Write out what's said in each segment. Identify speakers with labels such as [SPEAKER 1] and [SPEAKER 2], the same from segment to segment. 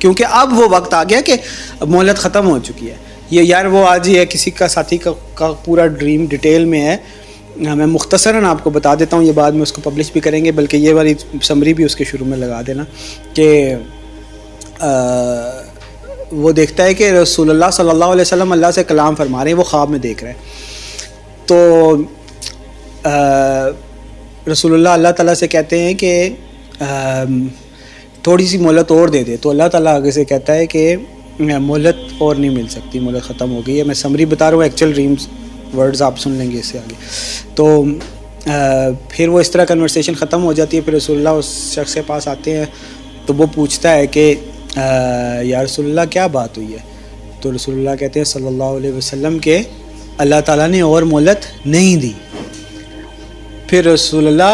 [SPEAKER 1] क्योंकि अब वो वक्त आ गया कि मोहलत ख़त्म हो चुकी है। ये यार वो आज ही है, किसी का साथी का पूरा ड्रीम डिटेल में है, मैं मुख्तसरन आपको बता देता हूँ, ये बाद में उसको पब्लिश भी करेंगे, बल्कि ये वाली समरी भी उसके शुरू में लगा देना कि वो देखता है कि रसूलुल्लाह सल्लल्लाहु अलैहि वसल्लम अल्लाह से कलाम फरमा रहे हैं, वो ख्वाब में देख रहे हैं। तो रसूलुल्लाह अल्लाह ताला से कहते हैं कि थोड़ी सी मोहलत और दे दे। तो अल्लाह ताला आगे से कहता है कि मोहलत और नहीं मिल सकती, मोहलत ख़त्म हो गई है। मैं समरी बता रहा हूँ, एक्चुअल ड्रीम्स वर्ड्स आप सुन लेंगे इससे आगे। तो फिर वो इस तरह कन्वर्सेशन ख़त्म हो जाती है। फिर रसूलुल्लाह उस शख्स के पास आते हैं, तो वो पूछता है कि या रसूलुल्लाह क्या बात हुई है? तो रसूलुल्लाह कहते हैं सल्लल्लाहु अलैहि वसल्लम के अल्लाह ताला ने और मोहलत नहीं दी। फिर रसूलुल्लाह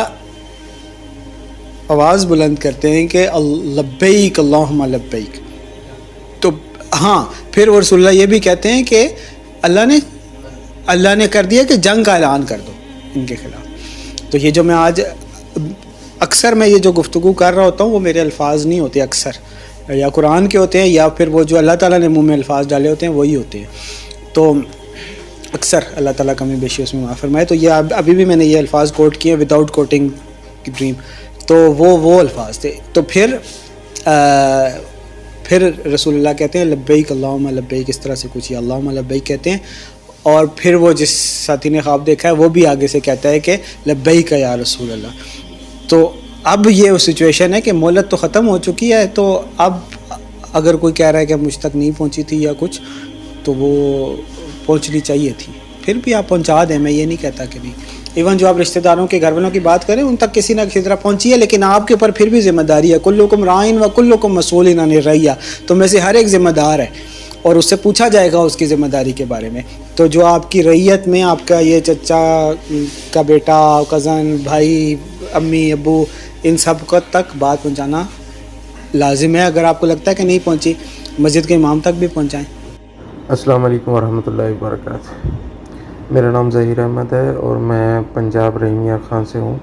[SPEAKER 1] आवाज़ बुलंद करते हैं कि लब्बैक अल्लाहुम्मा लब्बैक। तो हाँ, फिर वो रसूलुल्लाह ये भी कहते हैं कि अल्लाह ने कर दिया कि जंग का ऐलान कर दो इनके ख़िलाफ़। तो ये जो मैं आज अक्सर मैं ये जो गुफ्तगू कर रहा होता हूँ, वो मेरे अल्फाज नहीं होते, अक्सर या कुरान के होते हैं या फिर वो जो अल्लाह ताला ने मुंह में अल्फाज डाले होते हैं वही होते हैं। तो अक्सर अल्लाह ताला कमी बेशी उसमें माफ़ फरमाए। तो ये अभी भी मैंने ये अल्फाज कोट किए विदाउट कोटिंग ड्रीम, तो वो अल्फाज थे। तो फिर रसूलुल्लाह कहते हैं लब्बैक अल्लाहुम्मा लब्बैक, इस तरह से कुछ, या अल्लाहुम्मा लब्बैक कहते हैं। और फिर वो जिस साथी ने ख्वाब देखा है वो भी आगे से कहता है कि लब्बैक या रसूल अल्लाह। तो अब ये वो सिचुएशन है कि मोहलत तो ख़त्म हो चुकी है, तो अब अगर कोई कह रहा है कि मुझ तक नहीं पहुंची थी या कुछ, तो वो पहुंचनी चाहिए थी। फिर भी आप पहुंचा दें, मैं ये नहीं कहता कि नहीं। इवन जो आप रिश्तेदारों के घर वालों की बात करें, उन तक किसी ना किसी तरह पहुंची है, लेकिन आपके ऊपर फिर भी जिम्मेदारी है। कुल्लुकुम राइन व कुल्लुकुम मसूलिन अन रइया, तो में से हर एक ज़िम्मेदार है और उससे पूछा जाएगा उसकी ज़िम्मेदारी के बारे में। तो जो आपकी रैयत में आपका ये चचा का बेटा, कज़न, भाई, अम्मी, अब्बू, इन सब को तक बात पहुंचाना लाजिम है। अगर आपको लगता है कि नहीं पहुंची, मस्जिद के इमाम तक भी पहुंचाएं।
[SPEAKER 2] अस्सलाम वालेकुम वरहमतुल्लाहि वबरकातुहू। मेरा नाम ज़हीर अहमद है और मैं पंजाब रहीमिया खान से हूँ।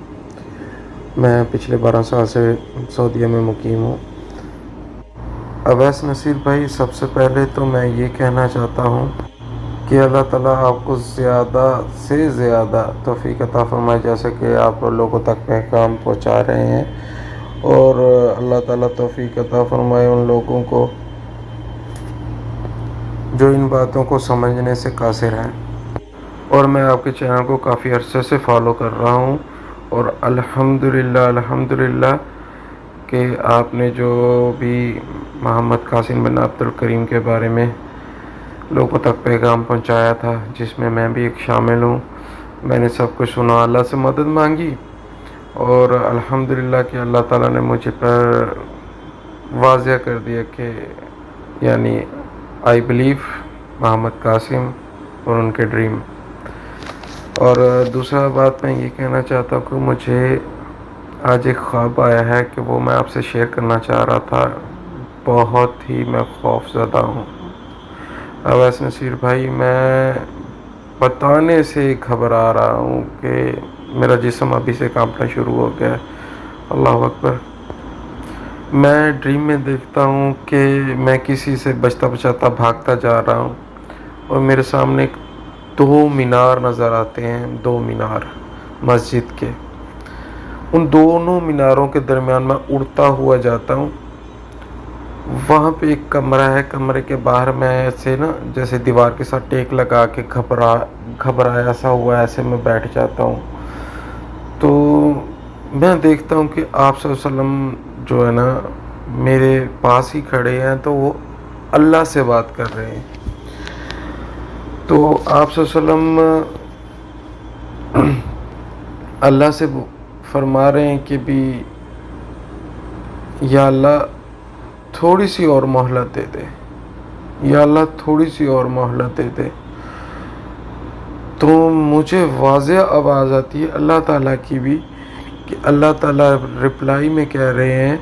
[SPEAKER 2] मैं पिछले 12 साल से सऊदीया में मुकीम हूँ। अवैस नसीर भाई, सबसे पहले तो मैं ये कहना चाहता हूँ कि अल्लाह ताला आपको ज़्यादा से ज़्यादा तौफ़ीक़ अता फ़रमाए, जैसे कि आप लोगों तक पैगाम पहुँचा रहे हैं, और अल्लाह ताला तौफ़ीक़ अता फ़रमाए उन लोगों को जो इन बातों को समझने से कासिर हैं। और मैं आपके चैनल को काफ़ी अरसे से फॉलो कर रहा हूँ, और अल्हम्दुलिल्लाह कि आपने जो भी मोहम्मद कासिम बिन अब्दुल करीम के बारे में लोगों तक पैगाम पहुँचाया था, जिसमें मैं भी एक शामिल हूँ। मैंने सब कुछ सुना, अल्लाह से मदद मांगी, और अल्हम्दुलिल्लाह कि अल्लाह ताला ने मुझे पर वाज़िया कर दिया कि यानी आई बिलीव मोहम्मद कासिम और उनके ड्रीम। और दूसरा बात मैं ये कहना चाहता हूँ कि मुझे आज एक ख्वाब आया है कि वो मैं आपसे शेयर करना चाह रहा था। बहुत ही मैं खौफज़दा हूँ अवैस नसीर भाई, मैं बताने से घबरा रहा हूँ कि मेरा जिस्म अभी से कांपना शुरू हो गया है। अल्लाह अकबर। मैं ड्रीम में देखता हूँ कि मैं किसी से बचता बचाता भागता जा रहा हूँ, और मेरे सामने 2 मीनार नज़र आते हैं, 2 मीनार मस्जिद के। उन दोनों मीनारों के दरमियान मैं उड़ता हुआ जाता हूँ। वहाँ पे एक कमरा है, कमरे के बाहर मैं ऐसे ना जैसे दीवार के साथ टेक लगा के घबराया सा हुआ ऐसे मैं बैठ जाता हूँ। तो मैं देखता हूँ कि आप सल्लल्लाहु अलैहि वसल्लम जो है ना मेरे पास ही खड़े हैं, तो वो अल्लाह से बात कर रहे हैं। तो आप सल्लल्लाहु अलैहि वसल्लम अल्लाह से फरमा रहे हैं कि भी या अल्लाह थोड़ी सी और मोहलत दे दे, या अल्लाह थोड़ी सी और मोहलत दे दे। तो मुझे वाज़ेह आवाज़ आती है अल्लाह ताला की भी, कि अल्लाह ताला रिप्लाई में कह रहे हैं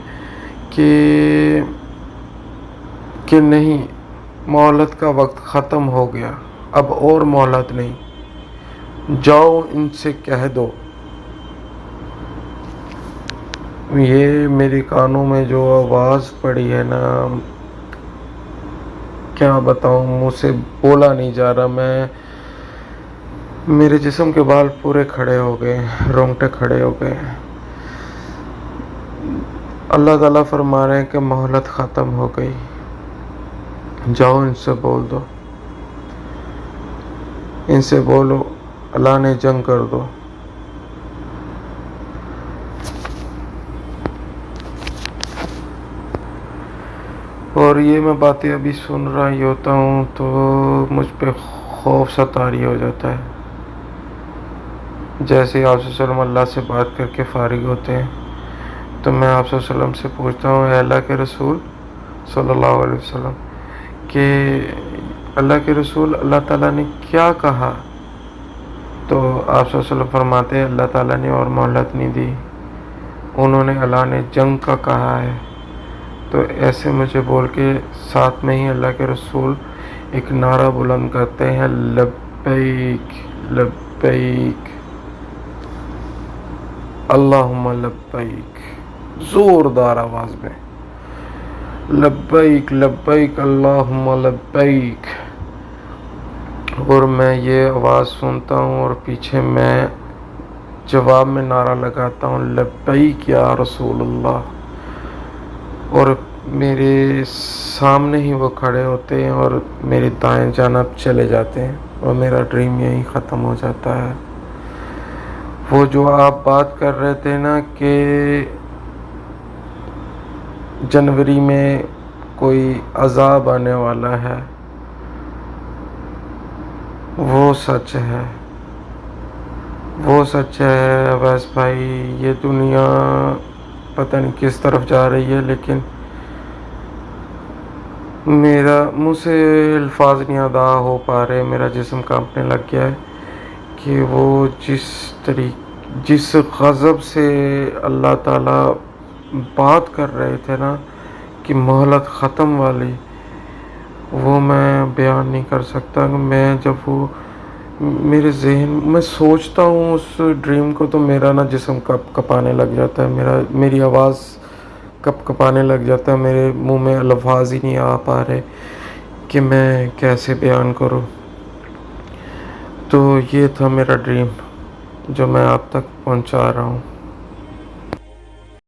[SPEAKER 2] कि नहीं, मोहलत का वक्त ख़त्म हो गया, अब और मोहलत नहीं, जाओ इनसे कह दो। ये मेरे कानों में जो आवाज़ पड़ी है ना, क्या बताऊँ, मुँह से बोला नहीं जा रहा। मेरे जिस्म के बाल पूरे खड़े हो गए, रोंगटे खड़े हो गए। अल्लाह ताला फरमा रहे हैं कि मोहलत ख़त्म हो गई, जाओ इनसे बोल दो, इनसे बोलो अल्लाह ने जंग कर दो। और ये मैं बातें अभी सुन रहा ही होता हूँ तो मुझ पे खौफ सा तारी हो जाता है। जैसे ही आप सल्लल्लाहु अल्लाह से बात करके फ़ारिग होते हैं तो मैं आप सल्लल्लाहु से पूछता हूँ, अल्लाह के रसूल सल्लल्लाहु अलैहि वसल्लम कि अल्लाह के रसूल अल्लाह ताला ने क्या कहा? तो आप सल्लल्लाहु फरमाते हैं अल्लाह ताला ने और मोहलत नहीं दी, उन्होंने अल्लाह ने जंग का कहा है। तो ऐसे मुझे बोल के साथ में ही अल्लाह के रसूल एक नारा बुलंद करते हैं, लब्बैक लब्बैक अल्लाहुम्मा लब्बैक, ज़ोरदार आवाज़ में, लब्बैक लब्बैक अल्लाहुम्मा लब्बैक। और मैं ये आवाज़ सुनता हूँ और पीछे मैं जवाब में नारा लगाता हूँ, लब्बैक या रसूलुल्लाह। और मेरे सामने ही वो खड़े होते हैं और मेरी दाएं जानब चले जाते हैं और मेरा ड्रीम यहीं ख़त्म हो जाता है। वो जो आप बात कर रहे थे ना कि जनवरी में कोई अज़ाब आने वाला है, वो सच है, वो सच है अवैस भाई। ये दुनिया पता नहीं किस तरफ जा रही है, लेकिन मेरा मुँह से अल्फाज नहीं अदा हो पा रहे। मेरा जिस्म कांपने लग गया है कि वो जिस गज़ब से अल्लाह ताला बात कर रहे थे ना कि मोहलत ख़त्म वाली, वो मैं बयान नहीं कर सकता। मैं जब वो मेरे जहन में सोचता हूँ उस ड्रीम को तो मेरा ना जिस्म कँपाने लग जाता है, मेरी आवाज़ कँपाने लग जाता है, मेरे मुंह में अल्फाज ही नहीं आ पा रहे कि मैं कैसे बयान करूँ। तो ये था मेरा ड्रीम जो मैं आप तक पहुँचा रहा हूँ।